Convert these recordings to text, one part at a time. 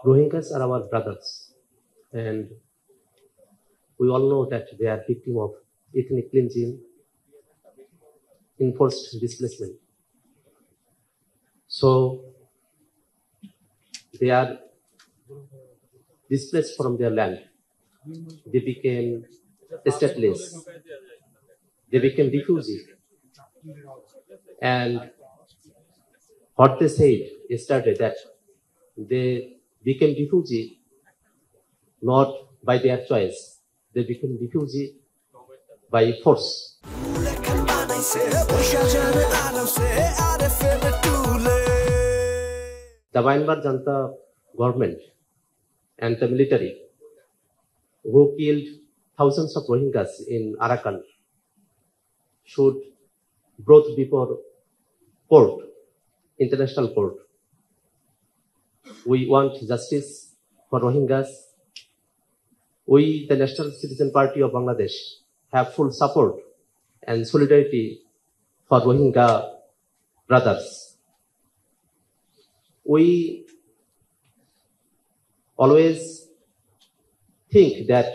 Rohingyas are our brothers, and we all know that they are victim of ethnic cleansing, enforced displacement. So they are displaced from their land. They became stateless. They became refugees. And what they said yesterday that they became refugee not by their choice. They became refugee by force. The Myanmar Junta government and the military who killed thousands of Rohingyas in Arakan should brought before court, international court. We want justice for Rohingyas. We, the National Citizen Party of Bangladesh, have full support and solidarity for Rohingya brothers. We always think that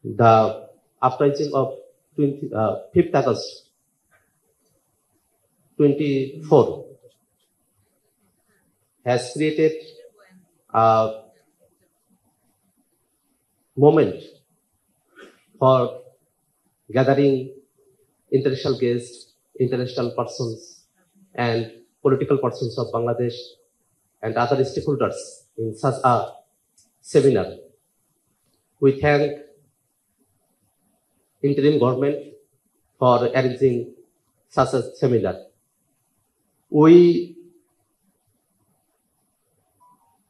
the uprising of 5th August 24 has created a moment for gathering international guests, international persons, and political persons of Bangladesh and other stakeholders in such a seminar. We thank interim government for arranging such a seminar. We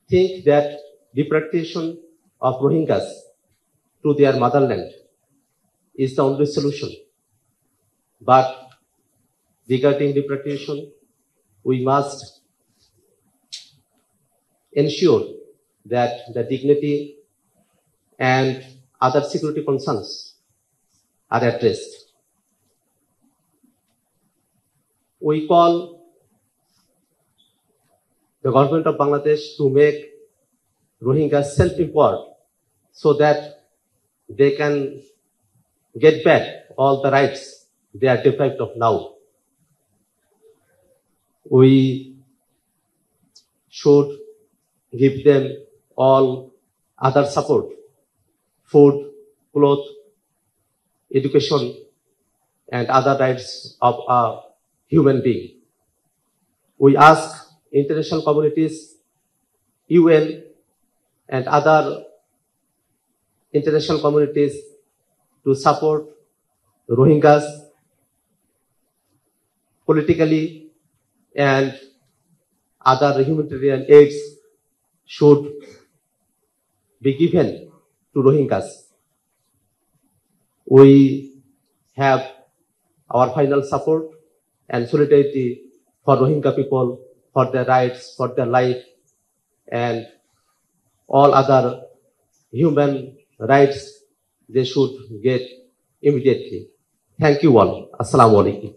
think that deportation of Rohingyas to their motherland is the only solution. But regarding deportation, we must ensure that the dignity and other security concerns are addressed. We call the government of Bangladesh to make Rohingyas self-empowered so that they can get back all the rights they are deprived of now. We should give them all other support, food, clothes, education, and other rights of a human being. We ask international communities, UN, and other international communities to support Rohingyas politically, and other humanitarian aids should be given to Rohingyas. We have our final support and solidarity for Rohingya people, for their rights, for their life, and all other human rights they should get immediately. Thank you all. Assalamu alaikum.